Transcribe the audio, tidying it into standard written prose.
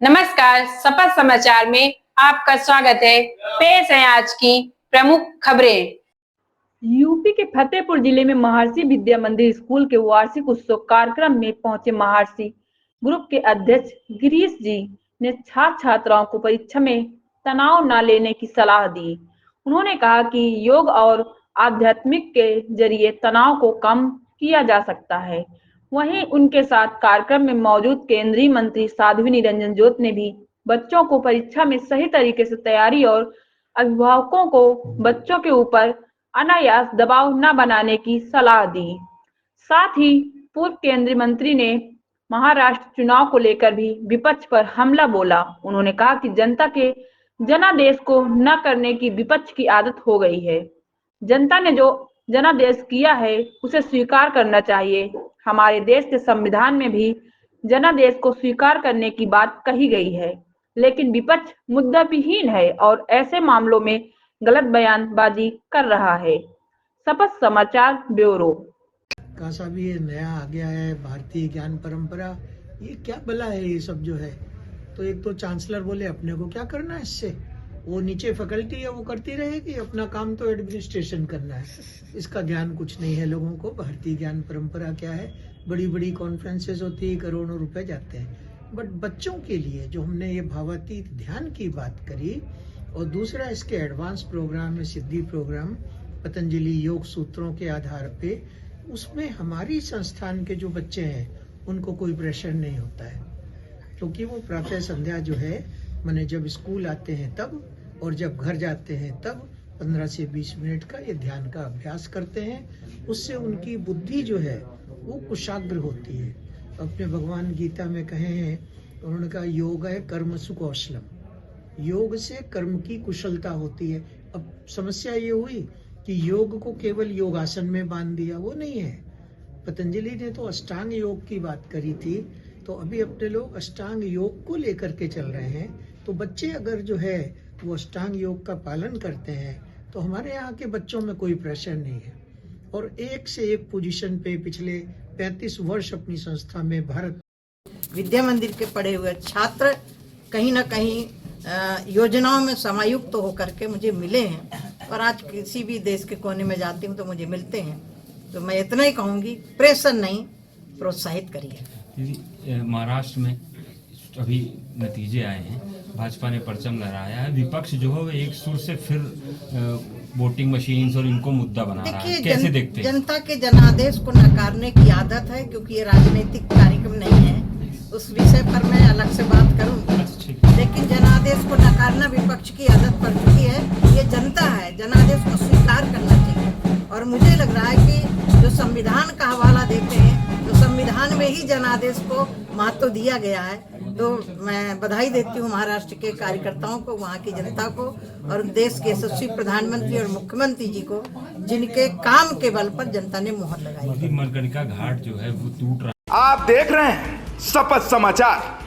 नमस्कार, शपथ समाचार में आपका स्वागत है। पेश है आज की प्रमुख खबरें। यूपी के फतेहपुर जिले में महर्षि विद्या मंदिर स्कूल के वार्षिक उत्सव कार्यक्रम में पहुंचे महर्षि ग्रुप के अध्यक्ष गिरीश जी ने छात्र छात्राओं को परीक्षा में तनाव न लेने की सलाह दी। उन्होंने कहा कि योग और आध्यात्मिक के जरिए तनाव को कम किया जा सकता है। वहीं उनके साथ कार्यक्रम में मौजूद केंद्रीय मंत्री साध्वी निरंजन ज्योत ने भी बच्चों को परीक्षा में सही तरीके से तैयारी और अभिभावकों को बच्चों के ऊपर अनायास दबाव न बनाने की सलाह दी। साथ ही पूर्व केंद्रीय मंत्री ने महाराष्ट्र चुनाव को लेकर भी विपक्ष पर हमला बोला। उन्होंने कहा कि जनता के जनादेश को न करने की विपक्ष की आदत हो गई है। जनता ने जो जनादेश किया है उसे स्वीकार करना चाहिए। हमारे देश के संविधान में भी जनादेश को स्वीकार करने की बात कही गई है, लेकिन विपक्ष मुद्दाविहीन है और ऐसे मामलों में गलत बयानबाजी कर रहा है। शपथ समाचार ब्यूरो। का साहब ये नया आ गया है भारतीय ज्ञान परंपरा, ये क्या भला है ये सब जो है। तो एक तो चांसलर बोले अपने को क्या करना है इससे, वो नीचे फैकल्टी है वो करती रहेगी, अपना काम तो एडमिनिस्ट्रेशन करना है। इसका ज्ञान कुछ नहीं है लोगों को। भारतीय ज्ञान परंपरा क्या है, बड़ी बड़ी कॉन्फ्रेंसेस होती है, करोड़ों रुपए जाते हैं, बट बच्चों के लिए जो हमने ये भावातीत ध्यान की बात करी, और दूसरा इसके एडवांस प्रोग्राम में सिद्धि प्रोग्राम पतंजलि योग सूत्रों के आधार पे, उसमें हमारी संस्थान के जो बच्चे हैं उनको कोई प्रेशर नहीं होता है, क्योंकि वो प्रातः संध्या जो है माने जब स्कूल आते हैं तब और जब घर जाते हैं तब 15 से 20 मिनट का ये ध्यान का अभ्यास करते हैं। उससे उनकी बुद्धि जो है वो कुशाग्र होती है। अपने भगवान गीता में कहे हैं, उन्होंने कहा योग है कर्म सुकौशलम, योग से कर्म की कुशलता होती है। अब समस्या ये हुई कि योग को केवल योगासन में बांध दिया, वो नहीं है। पतंजलि ने तो अष्टांग योग की बात करी थी, तो अभी अपने लोग अष्टांग योग को लेकर के चल रहे हैं। तो बच्चे अगर जो है वो अष्टांग योग का पालन करते हैं तो हमारे यहाँ के बच्चों में कोई प्रेशर नहीं है, और एक से एक पोजीशन पे पिछले 35 वर्ष अपनी संस्था में भारत विद्या मंदिर के पढ़े हुए छात्र कहीं ना कहीं योजनाओं में समायुक्त होकर के मुझे मिले हैं, और आज किसी भी देश के कोने में जाती हूँ तो मुझे मिलते हैं। तो मैं इतना ही कहूँगी, प्रेशर नहीं, प्रोत्साहित करिए। महाराष्ट्र में अभी नतीजे आए हैं, भाजपा ने परचम लहराया है, विपक्ष जो है वो एक सुर से फिर वोटिंग मशीन्स और इनको मुद्दा बना रहा है। कैसे देखते हैं? जनता के जनादेश को नकारने की आदत है, क्योंकि ये राजनीतिक कार्यक्रम नहीं है। उस विषय पर मैं अलग से बात करूंगी, लेकिन जनादेश को नकारना विपक्ष की आदत पड़ चुकी है। ये जनता है, जनादेश को स्वीकार करना चाहिए। और मुझे लग रहा है कि जो संविधान का हवाला देते हैं, तो संविधान में ही जनादेश को महत्व दिया गया है। तो मैं बधाई देती हूँ महाराष्ट्र के कार्यकर्ताओं को, वहाँ की जनता को, और देश के यशस्वी प्रधानमंत्री और मुख्यमंत्री जी को, जिनके काम के बल पर जनता ने मोहर लगाई। मणिकर्णिका घाट जो है वो टूट रहा है। आप देख रहे हैं शपथ समाचार।